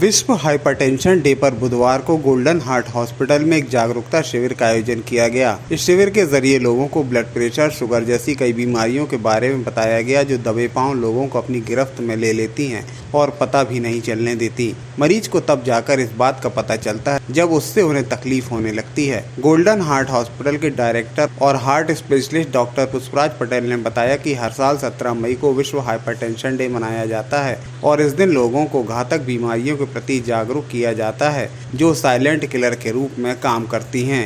विश्व hypertension day पर बुधवार को गोल्डन हार्ट हॉस्पिटल में एक जागरूकता शिविर का आयोजन किया गया। इस शिविर के जरिए लोगों को ब्लड प्रेशर, शुगर जैसी कई बीमारियों के बारे में बताया गया जो दबे पांव लोगों को अपनी गिरफ्त में ले लेती हैं और पता भी नहीं चलने देती। मरीज को तब जाकर इस बात का पता चलता है जब उससे उन्हें तकलीफ होने लगती है। गोल्डन हार्ट हॉस्पिटल के डायरेक्टर और heart specialist doctor Pushparaj Patel ने बताया कि हर साल 17 मई को विश्व हाइपरटेंशन डे मनाया जाता है और इस दिन लोगों को घातक बीमारियों के प्रति जागरूक किया जाता है जो साइलेंट किलर के रूप में काम करती हैं।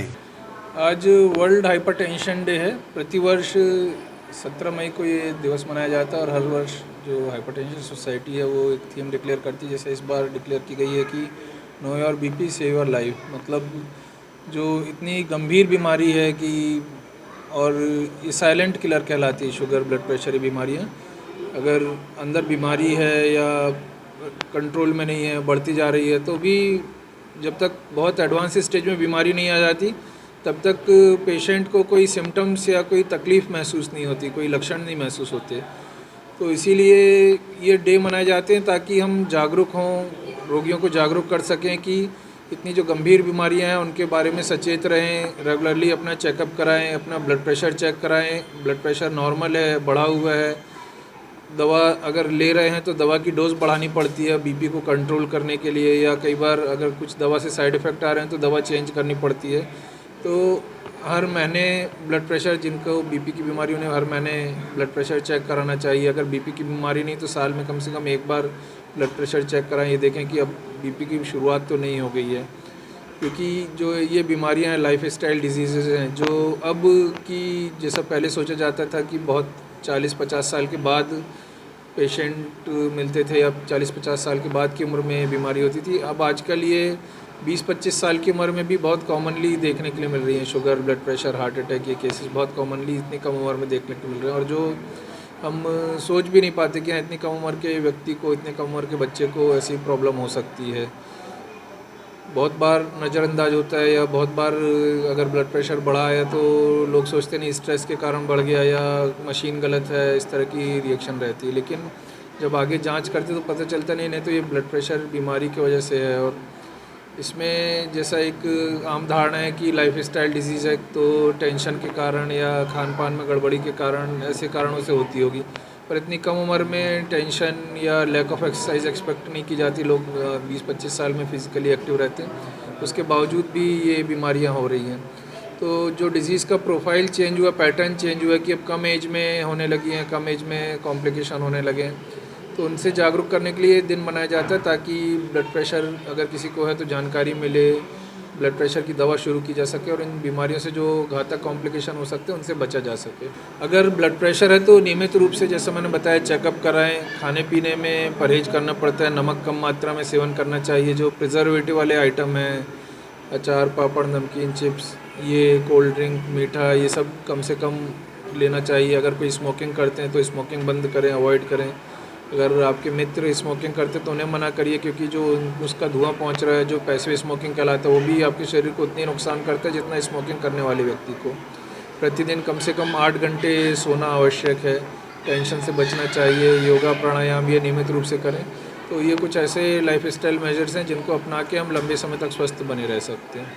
आज वर्ल्ड हाइपरटेंशन डे है। प्रतिवर्ष 17 मई को ये दिवस मनाया जाता है और हर वर्ष जो हाइपरटेंशन सोसाइटी है वो एक थीम डिक्लेयर करती है। जैसे इस बार डिक्लेयर की गई है कि know your BP save your life. मतलब जो इतनी गंभीर बीमारी है कि और ये साइलेंट किलर कहलाती है, शुगर, ब्लड प्रेशर ये बीमारियाँ अगर अंदर बीमारी है या कंट्रोल में नहीं है, बढ़ती जा रही है, तो भी जब तक बहुत एडवांस स्टेज में बीमारी नहीं आ जाती तब तक पेशेंट को कोई सिम्टम्स या कोई तकलीफ़ महसूस नहीं होती, कोई लक्षण नहीं महसूस होते। तो इसीलिए ये डे मनाए जाते हैं ताकि हम जागरूक हों, रोगियों को जागरूक कर सकें कि इतनी जो गंभीर बीमारियां हैं उनके बारे में सचेत रहें, रेगुलरली अपना चेकअप कराएं, अपना ब्लड प्रेशर चेक कराएं। ब्लड प्रेशर नॉर्मल है, बढ़ा हुआ है, दवा अगर ले रहे हैं तो दवा की डोज़ बढ़ानी पड़ती है बीपी को कंट्रोल करने के लिए, या कई बार अगर कुछ दवा से साइड इफ़ेक्ट आ रहे हैं तो दवा चेंज करनी पड़ती है। तो हर महीने ब्लड प्रेशर, जिनको बीपी की बीमारी उन्हें हर महीने ब्लड प्रेशर चेक कराना चाहिए। अगर बीपी की बीमारी नहीं तो साल में कम से कम एक बार ब्लड प्रेशर चेक कराएं, ये देखें कि अब बीपी की शुरुआत तो नहीं हो गई है। क्योंकि जो ये बीमारियां हैं लाइफ स्टाइल डिजीज़ हैं जो अब की, जैसा पहले सोचा जाता था कि बहुत 40-50 साल के बाद पेशेंट मिलते थे, अब 40-50 साल के बाद की उम्र में बीमारी होती थी। अब आजकल ये 20-25 साल की उम्र में भी बहुत कॉमनली देखने के लिए मिल रही हैं। Sugar, blood pressure, heart attack, ये केसेस बहुत कॉमनली इतनी कम उम्र में देखने को मिल रहे हैं और जो हम सोच भी नहीं पाते कि इतनी कम उम्र के व्यक्ति को, इतने कम उम्र के बच्चे को ऐसी प्रॉब्लम हो सकती है। बहुत बार नज़रअंदाज होता है, या बहुत बार अगर ब्लड प्रेशर बढ़ा है तो लोग सोचते नहीं स्ट्रेस के कारण बढ़ गया या मशीन गलत है, इस तरह की रिएक्शन रहती है। लेकिन जब आगे जांच करते तो पता चलता नहीं तो ये ब्लड प्रेशर बीमारी की वजह से है। और इसमें जैसा एक आम धारणा है कि लाइफ स्टाइल डिजीज़ है तो टेंशन के कारण या खान पान में गड़बड़ी के कारण, ऐसे कारणों से होती होगी। पर इतनी कम उम्र में टेंशन या लैक ऑफ एक्सरसाइज एक्सपेक्ट नहीं की जाती। लोग 20-25 साल में फिज़िकली एक्टिव रहते हैं, उसके बावजूद भी ये बीमारियां हो रही हैं। तो जो डिज़ीज़ का प्रोफाइल चेंज हुआ, पैटर्न चेंज हुआ कि अब कम एज में होने लगी हैं, कम एज में कॉम्प्लिकेशन होने लगे हैं, तो उनसे जागरूक करने के लिए दिन मनाया जाता है ताकि ब्लड प्रेशर अगर किसी को है तो जानकारी मिले, ब्लड प्रेशर की दवा शुरू की जा सके और इन बीमारियों से जो घातक कॉम्प्लिकेशन हो सकते हैं उनसे बचा जा सके। अगर ब्लड प्रेशर है तो नियमित रूप से, जैसा मैंने बताया, चेकअप कराएं। खाने पीने में परहेज करना पड़ता है, नमक कम मात्रा में सेवन करना चाहिए। जो प्रिजर्वेटिव वाले आइटम हैं, अचार, पापड़, नमकीन, चिप्स, ये कोल्ड ड्रिंक, मीठा, ये सब कम से कम लेना चाहिए। अगर कोई स्मोकिंग करते हैं तो स्मोकिंग बंद करें, अवॉइड करें। अगर आपके मित्र स्मोकिंग करते तो उन्हें मना करिए, क्योंकि जो उसका धुआं पहुंच रहा है, जो पैसिव स्मोकिंग कहलाता है, वो भी आपके शरीर को उतनी नुकसान करता है जितना स्मोकिंग करने वाले व्यक्ति को। प्रतिदिन कम से कम 8 घंटे सोना आवश्यक है। टेंशन से बचना चाहिए। योगा, प्राणायाम ये नियमित रूप से करें। तो ये कुछ ऐसे लाइफ स्टाइल मेजर्स हैं जिनको अपना के हम लंबे समय तक स्वस्थ बने रह सकते हैं।